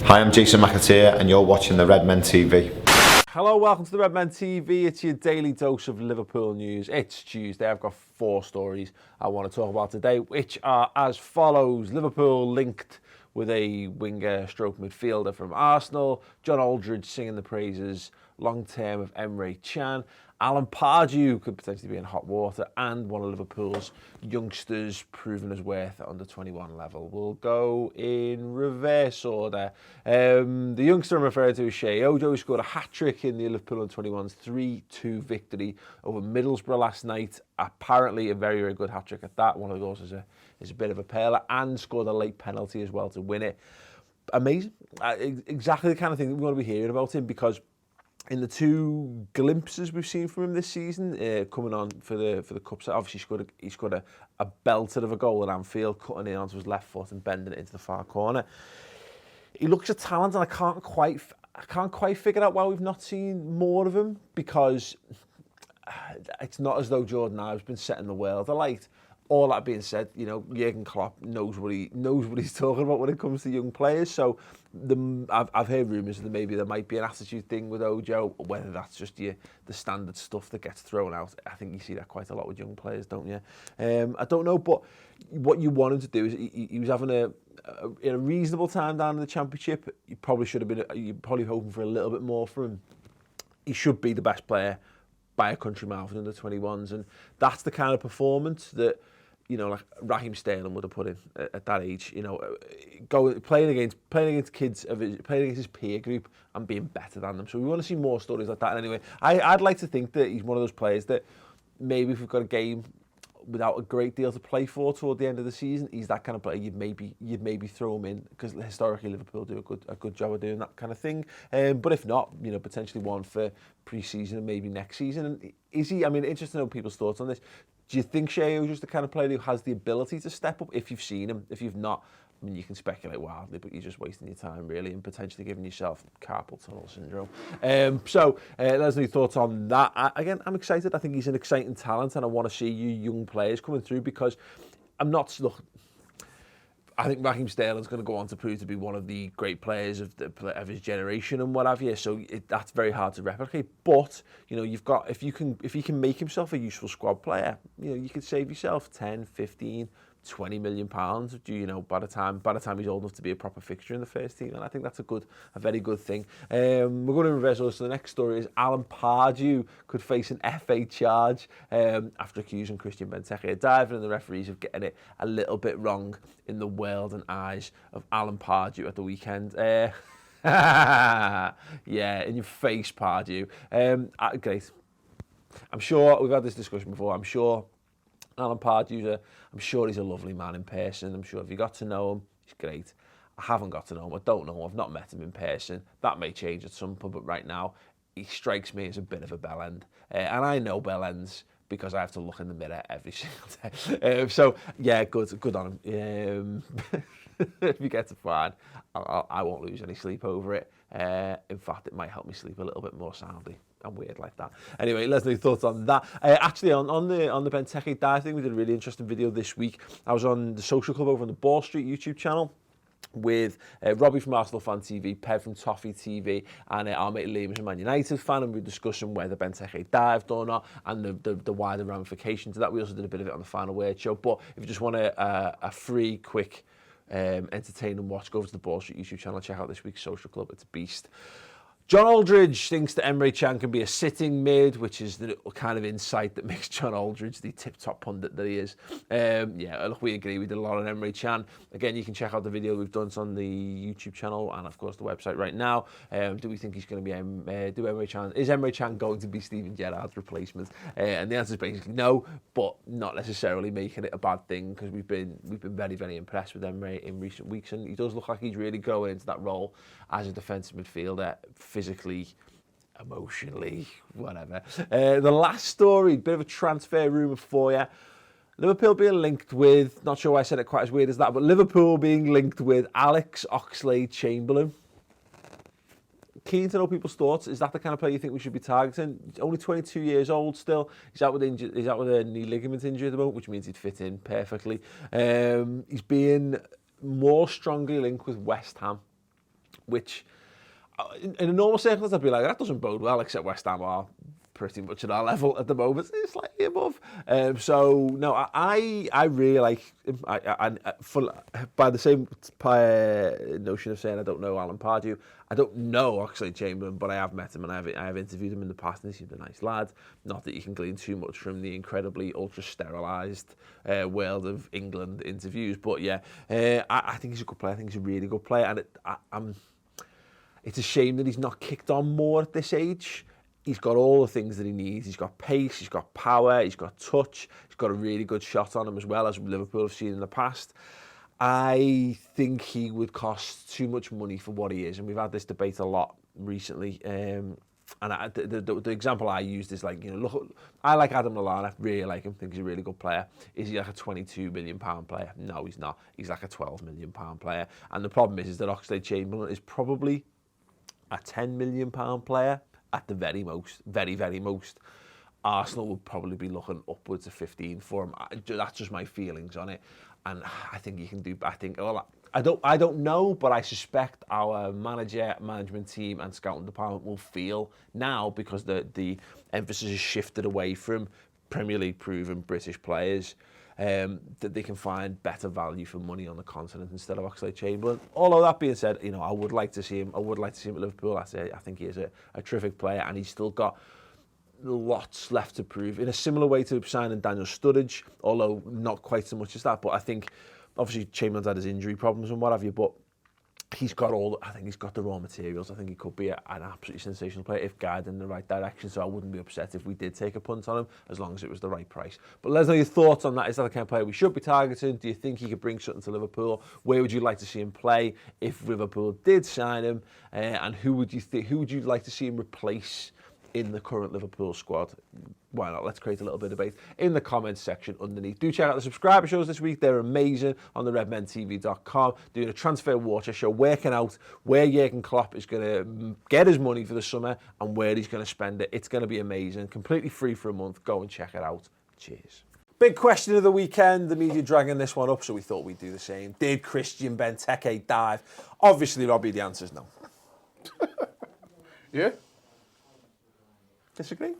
Hi, I'm Jason McAteer and you're watching the Redmen TV. Hello, welcome to the Redmen TV. It's your daily dose of Liverpool news. It's Tuesday. I've got 4 stories I want to talk about today, which are as follows. Liverpool linked with a winger stroke midfielder from Arsenal. John Aldridge singing the praises long term of Emre Can. Alan Pardew could potentially be in hot water, and one of Liverpool's youngsters proving his worth at under 21 level. We'll go in reverse order. The youngster I'm referring to is Shea Ojo, who scored a hat-trick in the Liverpool under-21's 3-2 victory over Middlesbrough last night. Apparently a very, very good hat-trick at that. One of the goals is a bit of a perler, and scored a late penalty as well to win it. Amazing. Exactly the kind of thing that we want to be hearing about him, because in the 2 glimpses we've seen from him this season, coming on for the cup set, obviously he scored a belter of a goal at Anfield, cutting in onto his left foot and bending it into the far corner. He looks a talent, and I can't quite figure out why we've not seen more of him, because it's not as though Jordan Ive's been setting the world alight. All that being said, you know, Jurgen Klopp knows what he's talking about when it comes to young players. So I've heard rumours that maybe there might be an attitude thing with Ojo, or whether that's just the standard stuff that gets thrown out. I think you see that quite a lot with young players, don't you? I don't know, but what you want him to do is he was having a reasonable time down in the Championship. You probably should have been. You're probably hoping for a little bit more from him. He should be the best player by a country mile for the under-21s, and that's the kind of performance that, you know, like Raheem Sterling would have put in at that age. You know, playing against kids playing against his peer group and being better than them. So we want to see more stories like that. And anyway, I'd like to think that he's one of those players that maybe if we've got a game without a great deal to play for toward the end of the season, he's that kind of player you'd maybe throw him in, because historically Liverpool do a good job of doing that kind of thing. But if not, you know, potentially one for pre-season and maybe next season. And is he? I mean, interested to know people's thoughts on this. Do you think Shea Ojo's the kind of player who has the ability to step up? If you've seen him, if you've not, I mean, you can speculate wildly, but you're just wasting your time, really, and potentially giving yourself carpal tunnel syndrome. So let us know your thoughts on that. Again, I'm excited. I think he's an exciting talent, and I want to see you young players coming through, because I think Raheem Sterling's going to go on to prove to be one of the great players of his generation and what have you. So that's very hard to replicate. But you know, you've got if he can make himself a useful squad player, you know, you could save yourself 10, 15, 20 million pounds. You know, by the time he's old enough to be a proper fixture in the first team, and I think that's a very good thing. We're going to reverse order. So the next story is Alan Pardew could face an FA charge after accusing Christian Benteke of diving, and the referees of getting it a little bit wrong in the world and eyes of Alan Pardew at the weekend. Yeah, in your face, Pardew. Great. I'm sure we've had this discussion before. I'm sure Alan Pardew's I'm sure he's a lovely man in person. I'm sure if you got to know him, he's great. I haven't got to know him. I don't know him. I've not met him in person. That may change at some point, but right now, he strikes me as a bit of a bellend. And I know bellends because I have to look in the mirror every single day. So, yeah, good on him. If you get to fine, I won't lose any sleep over it. In fact, it might help me sleep a little bit more soundly. I'm weird like that. Anyway, let's know your thoughts on that. Actually, on the Benteke dive thing, we did a really interesting video this week. I was on the Social Club over on the Ball Street YouTube channel with Robbie from Arsenal Fan TV, Pev from Toffee TV, and our mate Liam is a Man United fan, and we were discussing whether Benteke dived or not, and the wider ramifications of that. We also did a bit of it on the Final Word show. But if you just want a free, quick, entertaining watch, go over to the Ball Street YouTube channel, check out this week's Social Club. It's a beast. John Aldridge thinks that Emre Can can be a sitting mid, which is the kind of insight that makes John Aldridge the tip-top pundit that he is. Yeah, look, we agree. We did a lot on Emre Can. Again, you can check out the video we've done. It's on the YouTube channel and, of course, the website right now. Do we think he's going to be is Emre Can going to be Steven Gerrard's replacement? And the answer is basically no, but not necessarily making it a bad thing, because we've been very, very impressed with Emre in recent weeks, and he does look like he's really growing into that role as a defensive midfielder, physically, emotionally, whatever. The last story, bit of a transfer rumour for you. Liverpool being linked with, not sure why I said it quite as weird as that, but Liverpool being linked with Alex Oxlade Chamberlain. Keen to know people's thoughts. Is that the kind of player you think we should be targeting? He's only 22 years old still. He's out with a knee ligament injury at the moment, which means he'd fit in perfectly. He's being more strongly linked with West Ham. which in a normal circumstance I'd be like, that doesn't bode well, except West Ham are pretty much at our level at the moment. It's slightly above. So no, I really like. By the same notion of saying I don't know Alan Pardew, I don't know Oxlade Chamberlain, but I have met him and I have interviewed him in the past, and he seemed a nice lad. Not that you can glean too much from the incredibly ultra sterilised world of England interviews, but yeah, I think he's a good player. I think he's a really good player, and it's a shame that he's not kicked on more at this age. He's got all the things that he needs. He's got pace, he's got power, he's got touch, he's got a really good shot on him as well, as Liverpool have seen in the past. I think he would cost too much money for what he is, and we've had this debate a lot recently. And the example I used is like, look, I like Adam Lallana, really like him, think he's a really good player. Is he like a £22 million player? No, he's not. He's like a £12 million player. And the problem is that Oxlade Chamberlain is probably a £10 million player. At the very most, very, very most. Arsenal would probably be looking upwards of 15 for him. That's just my feelings on it. And I think you can do, I don't know, but I suspect our management team and scouting department will feel now, because the emphasis has shifted away from Premier League proven British players, that they can find better value for money on the continent instead of Oxlade Chamberlain. Although that being said, I would like to see him. I would like to see him at Liverpool. I think he is a terrific player, and he's still got lots left to prove. In a similar way to signing Daniel Sturridge, although not quite so much as that. But I think obviously Chamberlain's had his injury problems and what have you, but he's got I think he's got the raw materials. I think he could be an absolutely sensational player if guided in the right direction. So I wouldn't be upset if we did take a punt on him, as long as it was the right price. But let us know your thoughts on that. Is that the kind of player we should be targeting? Do you think he could bring something to Liverpool? Where would you like to see him play if Liverpool did sign him? And who would you like to see him replace in the current Liverpool squad? Why not? Let's create a little bit of debate in the comments section underneath. Do check out the subscriber shows this week. They're amazing on the redmentv.com. Doing a transfer watcher show, working out where Jurgen Klopp is going to get his money for the summer and where he's going to spend it. It's going to be amazing. Completely free for a month. Go and check it out. Cheers. Big question of the weekend. The media dragging this one up, so we thought we'd do the same. Did Christian Benteke dive? Obviously, Robbie, the answer's no. Yeah? Disagree?